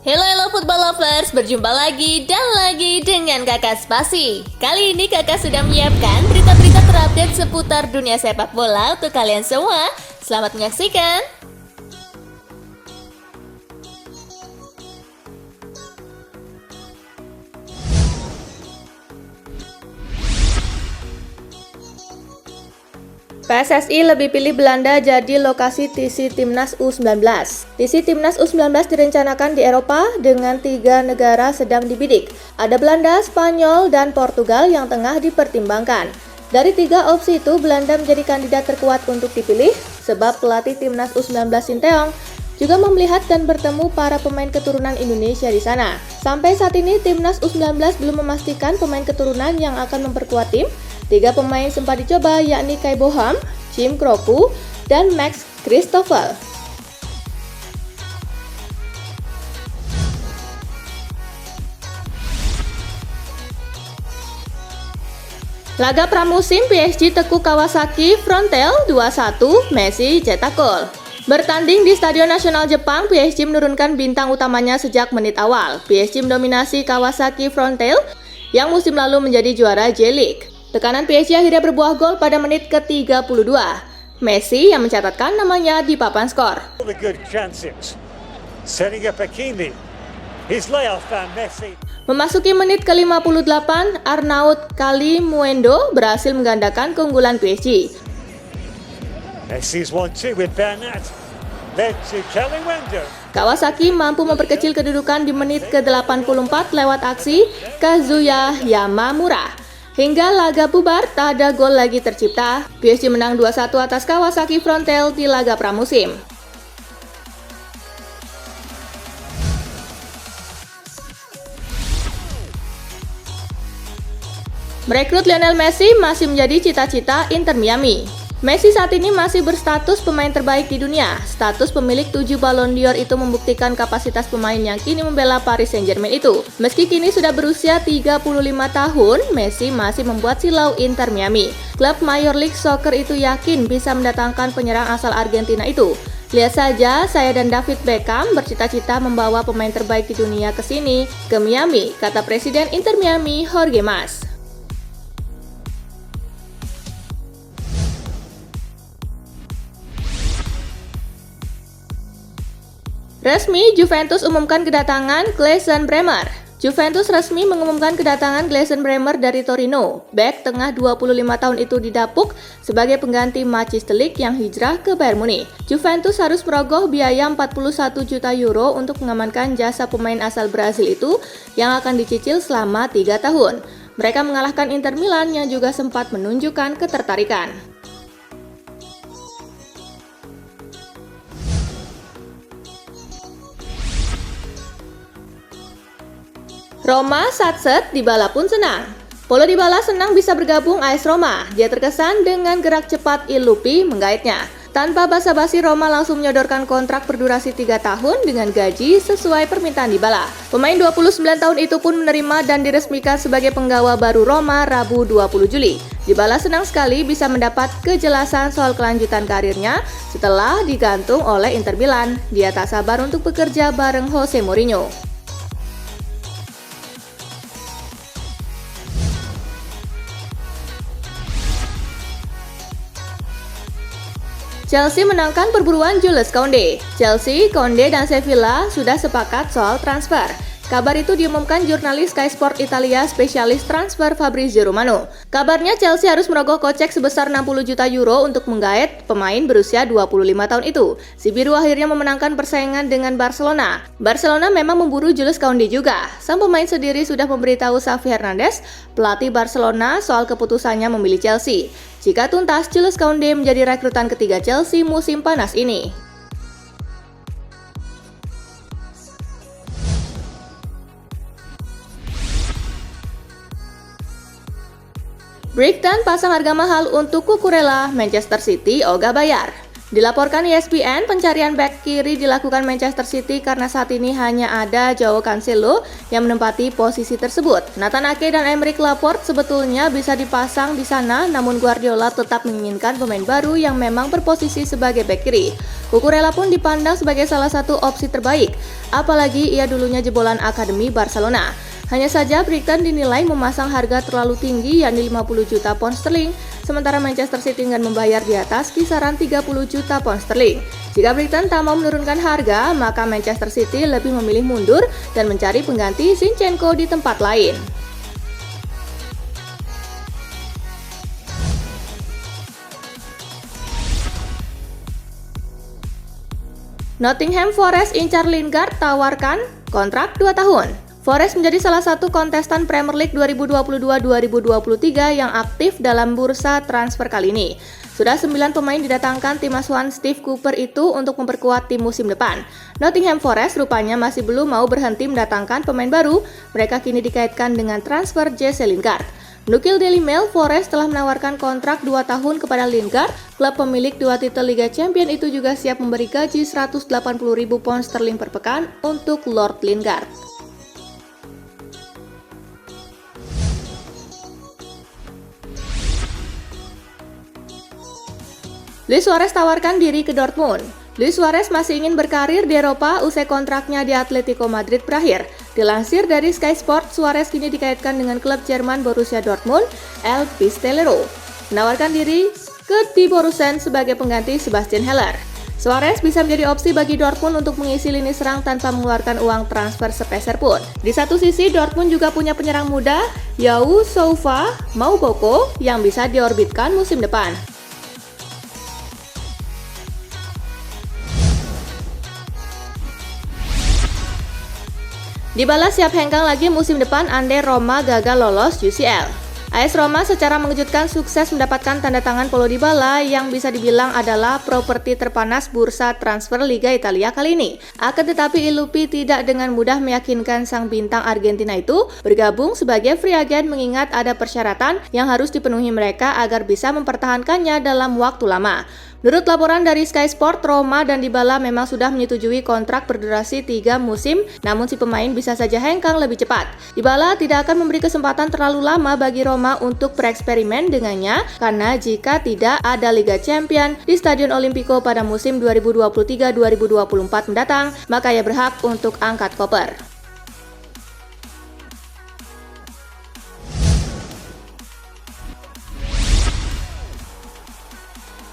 Hello football lovers, berjumpa lagi dan lagi dengan Kakak Spasi. Kali ini Kakak sudah menyiapkan berita-berita terupdate seputar dunia sepak bola untuk kalian semua. Selamat menyaksikan. PSSI lebih pilih Belanda jadi lokasi TC Timnas U19. TC Timnas U19 direncanakan di Eropa dengan 3 negara sedang dibidik. Ada Belanda, Spanyol, dan Portugal yang tengah dipertimbangkan. Dari 3 opsi itu, Belanda menjadi kandidat terkuat untuk dipilih sebab pelatih Timnas U19 Sinteyong juga melihat dan bertemu para pemain keturunan Indonesia di sana. Sampai saat ini, Timnas U19 belum memastikan pemain keturunan yang akan memperkuat tim. 3 pemain sempat dicoba, yakni Kai Boham, Jim Kroku, dan Max Christoffel. Laga pramusim PSG tekuk Kawasaki Frontale 2-1, Messi cetak gol. Bertanding di Stadion Nasional Jepang, PSG menurunkan bintang utamanya sejak menit awal. PSG mendominasi Kawasaki Frontale yang musim lalu menjadi juara J-League. Tekanan PSG akhirnya berbuah gol pada menit ke-32. Messi yang mencatatkan namanya di papan skor. Memasuki menit ke-58, Arnaud Kalimuendo berhasil menggandakan keunggulan PSG. Kawasaki mampu memperkecil kedudukan di menit ke-84 lewat aksi Kazuya Yamamura. Hingga laga bubar, tak ada gol lagi tercipta. PSG menang 2-1 atas Kawasaki Frontale di laga pramusim. Merekrut Lionel Messi masih menjadi cita-cita Inter Miami. Messi saat ini masih berstatus pemain terbaik di dunia. Status pemilik 7 Ballon d'Or itu membuktikan kapasitas pemain yang kini membela Paris Saint-Germain itu. Meski kini sudah berusia 35 tahun, Messi masih membuat silau Inter Miami. Klub Major League Soccer itu yakin bisa mendatangkan penyerang asal Argentina itu. Lihat saja, saya dan David Beckham bercita-cita membawa pemain terbaik di dunia ke sini, ke Miami, kata Presiden Inter Miami, Jorge Mas. Resmi, Juventus umumkan kedatangan Klaesen Bremer. Juventus resmi mengumumkan kedatangan Klaesen Bremer dari Torino. Bek tengah 25 tahun itu didapuk sebagai pengganti Mathis de Ligt yang hijrah ke Bayern Munich. Juventus harus merogoh biaya 41 juta euro untuk mengamankan jasa pemain asal Brasil itu yang akan dicicil selama 3 tahun. Mereka mengalahkan Inter Milan yang juga sempat menunjukkan ketertarikan. Roma satset, Dybala pun senang. Paulo Dybala senang bisa bergabung AS Roma. Dia terkesan dengan gerak cepat Il Lupi menggaitnya. Tanpa basa-basi, Roma langsung menyodorkan kontrak berdurasi 3 tahun dengan gaji sesuai permintaan Dybala. Pemain 29 tahun itu pun menerima dan diresmikan sebagai penggawa baru Roma Rabu 20 Juli. Dybala senang sekali bisa mendapat kejelasan soal kelanjutan karirnya setelah digantung oleh Inter Milan. Dia tak sabar untuk bekerja bareng Jose Mourinho. Chelsea menangkan perburuan Jules Koundé. Chelsea, Koundé, dan Sevilla sudah sepakat soal transfer. Kabar itu diumumkan jurnalis Sky Sport Italia spesialis transfer Fabrizio Romano. Kabarnya Chelsea harus merogoh kocek sebesar 60 juta euro untuk menggait pemain berusia 25 tahun itu. Si biru akhirnya memenangkan persaingan dengan Barcelona. Barcelona memang memburu Jules Koundé juga. Sang pemain sendiri sudah memberitahu Xavi Hernandez, pelatih Barcelona, soal keputusannya memilih Chelsea. Jika tuntas, Jules Koundé menjadi rekrutan ketiga Chelsea musim panas ini. Brighton pasang harga mahal untuk Cucurella, Manchester City ogah bayar. Dilaporkan ESPN, pencarian bek kiri dilakukan Manchester City karena saat ini hanya ada Joao Cancelo yang menempati posisi tersebut. Nathan Ake dan Aymeric Laporte sebetulnya bisa dipasang di sana, namun Guardiola tetap menginginkan pemain baru yang memang berposisi sebagai bek kiri. Cucurella pun dipandang sebagai salah satu opsi terbaik, apalagi ia dulunya jebolan Akademi Barcelona. Hanya saja Brighton dinilai memasang harga terlalu tinggi, yakni 50 juta pound sterling, sementara Manchester City enggan membayar di atas kisaran 30 juta pound sterling. Jika Brighton tak mau menurunkan harga, maka Manchester City lebih memilih mundur dan mencari pengganti Zinchenko di tempat lain. Nottingham Forest incar Lingard, tawarkan kontrak 2 tahun. Forest menjadi salah satu kontestan Premier League 2022-2023 yang aktif dalam bursa transfer kali ini. Sudah 9 pemain didatangkan tim asuhan Steve Cooper itu untuk memperkuat tim musim depan. Nottingham Forest rupanya masih belum mau berhenti mendatangkan pemain baru. Mereka kini dikaitkan dengan transfer Jesse Lingard. Menukil Daily Mail, Forest telah menawarkan kontrak 2 tahun kepada Lingard. Klub pemilik 2 titel Liga Champions itu juga siap memberi gaji 180.000 pound sterling per pekan untuk Lord Lingard. Luis Suarez tawarkan diri ke Dortmund. Luis Suarez masih ingin berkarir di Eropa usai kontraknya di Atletico Madrid berakhir. Dilansir dari Sky Sport, Suarez kini dikaitkan dengan klub Jerman Borussia Dortmund, El Pistolero, menawarkan diri ke Die Borussen sebagai pengganti Sebastian Haller. Suarez bisa menjadi opsi bagi Dortmund untuk mengisi lini serang tanpa mengeluarkan uang transfer sepeser pun. Di satu sisi, Dortmund juga punya penyerang muda, Yao Soufa Moukoko, yang bisa diorbitkan musim depan. Dybala siap hengkang lagi musim depan andai Roma gagal lolos UCL. AS Roma secara mengejutkan sukses mendapatkan tanda tangan Paulo Dybala yang bisa dibilang adalah properti terpanas bursa transfer Liga Italia kali ini. Akan tetapi Ilupi tidak dengan mudah meyakinkan sang bintang Argentina itu bergabung sebagai free agent mengingat ada persyaratan yang harus dipenuhi mereka agar bisa mempertahankannya dalam waktu lama. Menurut laporan dari Sky Sport, Roma dan Dybala memang sudah menyetujui kontrak berdurasi 3 musim, namun si pemain bisa saja hengkang lebih cepat. Dybala tidak akan memberi kesempatan terlalu lama bagi Roma untuk bereksperimen dengannya, karena jika tidak ada Liga Champions di Stadion Olimpico pada musim 2023-2024 mendatang, maka ia berhak untuk angkat koper.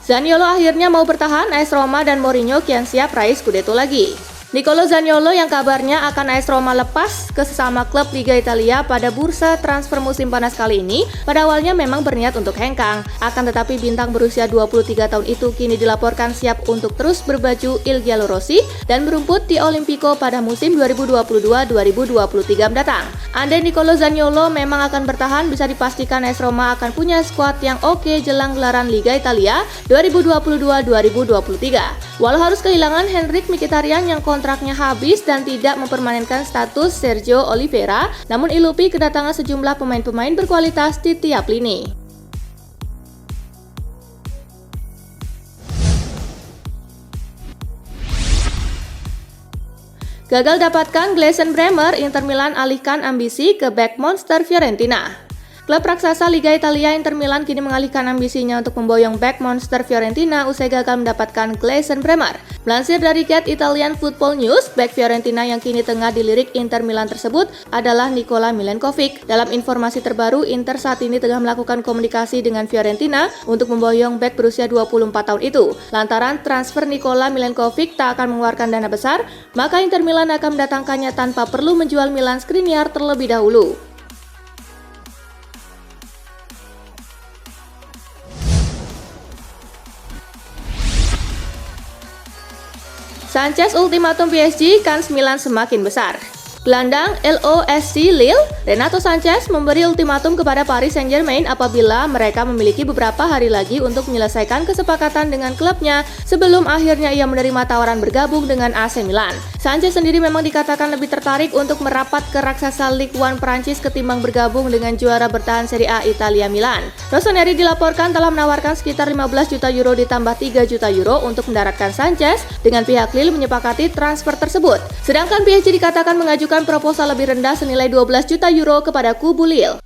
Zaniolo akhirnya mau bertahan, AS Roma dan Mourinho kian siap raih Scudetto lagi. Nicolo Zaniolo yang kabarnya akan AS Roma lepas ke sesama klub Liga Italia pada bursa transfer musim panas kali ini, pada awalnya memang berniat untuk hengkang. Akan tetapi bintang berusia 23 tahun itu kini dilaporkan siap untuk terus berbaju Il Giallorossi dan berumput di Olimpico pada musim 2022-2023 mendatang. Andai Nicolo Zaniolo memang akan bertahan, bisa dipastikan AS Roma akan punya skuad yang oke jelang gelaran Liga Italia 2022-2023. Walau harus kehilangan Henrikh Mkhitaryan yang kontraknya habis dan tidak mempermanenkan status Sergio Oliveira, namun Ilupi kedatangan sejumlah pemain-pemain berkualitas di tiap lini. Gagal dapatkan Gleison Bremer, Inter Milan alihkan ambisi ke bek monster Fiorentina. Klub raksasa Liga Italia Inter Milan kini mengalihkan ambisinya untuk memboyong bek monster Fiorentina usai gagal mendapatkan Gleison Bremer. Melansir dari Get Italian Football News, bek Fiorentina yang kini tengah dilirik Inter Milan tersebut adalah Nikola Milenkovic. Dalam informasi terbaru, Inter saat ini tengah melakukan komunikasi dengan Fiorentina untuk memboyong bek berusia 24 tahun itu. Lantaran transfer Nikola Milenkovic tak akan mengeluarkan dana besar, maka Inter Milan akan mendatangkannya tanpa perlu menjual Milan Skriniar terlebih dahulu. Sanchez ultimatum PSG, kans Milan semakin besar. Gelandang LOSC Lille, Renato Sanches memberi ultimatum kepada Paris Saint-Germain apabila mereka memiliki beberapa hari lagi untuk menyelesaikan kesepakatan dengan klubnya sebelum akhirnya ia menerima tawaran bergabung dengan AC Milan. Sanches sendiri memang dikatakan lebih tertarik untuk merapat ke raksasa Ligue 1 Prancis ketimbang bergabung dengan juara bertahan Serie A Italia Milan. Rossoneri dilaporkan telah menawarkan sekitar 15 juta euro ditambah 3 juta euro untuk mendaratkan Sanches dengan pihak Lille menyepakati transfer tersebut. Sedangkan PSG dikatakan mengajukan proposal lebih rendah senilai 12 juta euro kepada kubu Lille.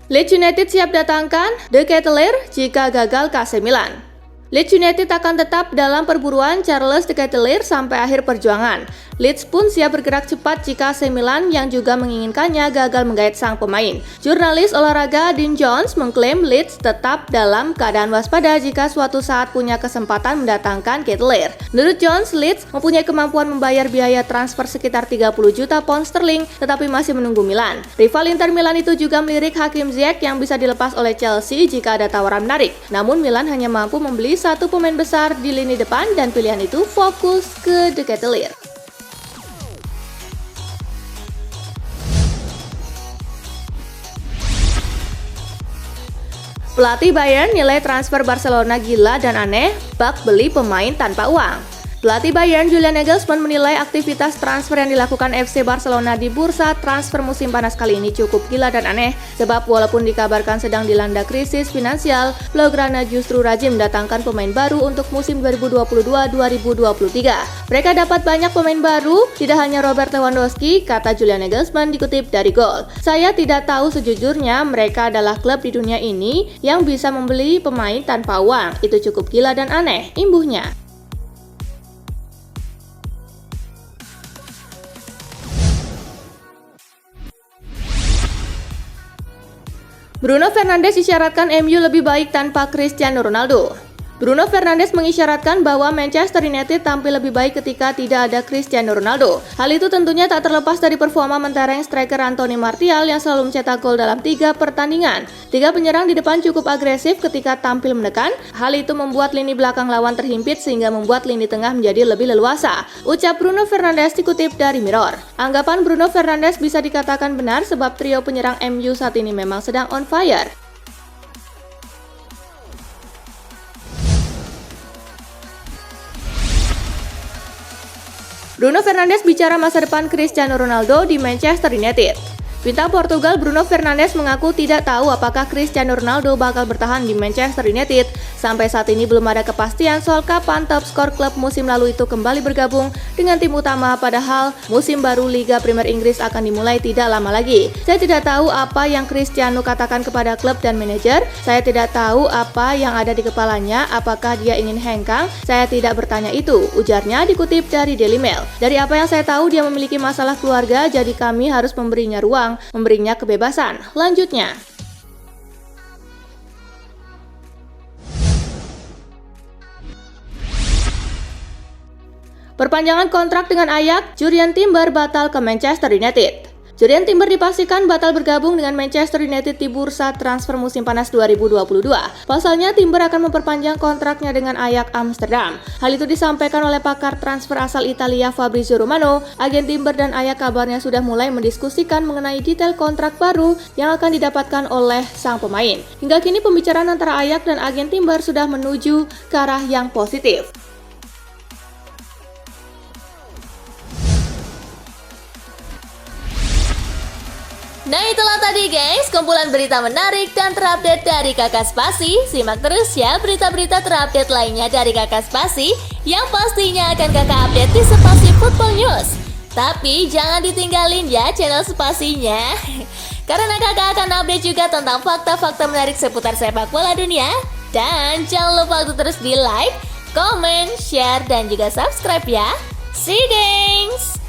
Leeds United siap datangkan De Ketelaere jika gagal ke AC Milan. Leeds United akan tetap dalam perburuan Charles De Ketelaere sampai akhir perjuangan. Leeds pun siap bergerak cepat jika AC Milan yang juga menginginkannya gagal menggait sang pemain. Jurnalis olahraga Dean Jones mengklaim Leeds tetap dalam keadaan waspada jika suatu saat punya kesempatan mendatangkan Ketelaere. Menurut Jones, Leeds mempunyai kemampuan membayar biaya transfer sekitar 30 juta pound sterling tetapi masih menunggu Milan. Rival Inter Milan itu juga melirik Hakim Ziyech yang bisa dilepas oleh Chelsea jika ada tawaran menarik. Namun Milan hanya mampu membeli satu pemain besar di lini depan dan pilihan itu fokus ke De Ketelaere. Pelatih Bayern nilai transfer Barcelona gila dan aneh, bak beli pemain tanpa uang. Pelatih Bayern Julian Nagelsmann menilai aktivitas transfer yang dilakukan FC Barcelona di bursa transfer musim panas kali ini cukup gila dan aneh, sebab walaupun dikabarkan sedang dilanda krisis finansial, Blaugrana justru rajin mendatangkan pemain baru untuk musim 2022-2023. Mereka dapat banyak pemain baru, tidak hanya Robert Lewandowski, kata Julian Nagelsmann dikutip dari Goal. Saya tidak tahu sejujurnya mereka adalah klub di dunia ini yang bisa membeli pemain tanpa uang. Itu cukup gila dan aneh, imbuhnya. Bruno Fernandes isyaratkan MU lebih baik tanpa Cristiano Ronaldo. Bruno Fernandes mengisyaratkan bahwa Manchester United tampil lebih baik ketika tidak ada Cristiano Ronaldo. Hal itu tentunya tak terlepas dari performa mentereng striker Anthony Martial yang selalu mencetak gol dalam 3 pertandingan. 3 penyerang di depan cukup agresif ketika tampil menekan. Hal itu membuat lini belakang lawan terhimpit sehingga membuat lini tengah menjadi lebih leluasa. Ucap Bruno Fernandes dikutip dari Mirror. Anggapan Bruno Fernandes bisa dikatakan benar sebab trio penyerang MU saat ini memang sedang on fire. Bruno Fernandes bicara masa depan Cristiano Ronaldo di Manchester United. Bintang Portugal Bruno Fernandes mengaku tidak tahu apakah Cristiano Ronaldo bakal bertahan di Manchester United. Sampai saat ini belum ada kepastian soal kapan top skor klub musim lalu itu kembali bergabung dengan tim utama, padahal musim baru Liga Premier Inggris akan dimulai tidak lama lagi. Saya tidak tahu apa yang Cristiano katakan kepada klub dan manajer. Saya tidak tahu apa yang ada di kepalanya, apakah dia ingin hengkang. Saya tidak bertanya itu, ujarnya dikutip dari Daily Mail. Dari apa yang saya tahu dia memiliki masalah keluarga, jadi kami harus memberinya ruang, memberinya kebebasan. Lanjutnya, perpanjangan kontrak dengan Ajax, Jurrien Timber batal ke Manchester United. Jurrien Timber dipastikan batal bergabung dengan Manchester United di bursa transfer musim panas 2022. Pasalnya, Timber akan memperpanjang kontraknya dengan Ajax Amsterdam. Hal itu disampaikan oleh pakar transfer asal Italia Fabrizio Romano. Agen Timber dan Ajax kabarnya sudah mulai mendiskusikan mengenai detail kontrak baru yang akan didapatkan oleh sang pemain. Hingga kini pembicaraan antara Ajax dan agen Timber sudah menuju ke arah yang positif. Nah, itulah tadi guys, kumpulan berita menarik dan terupdate dari Kakak Spasi. Simak terus ya berita-berita terupdate lainnya dari Kakak Spasi yang pastinya akan Kakak update di Spasi Football News. Tapi jangan ditinggalin ya channel Spasinya, karena Kakak akan update juga tentang fakta-fakta menarik seputar sepak bola dunia. Dan jangan lupa untuk terus di like, comment, share, dan juga subscribe ya. See you guys!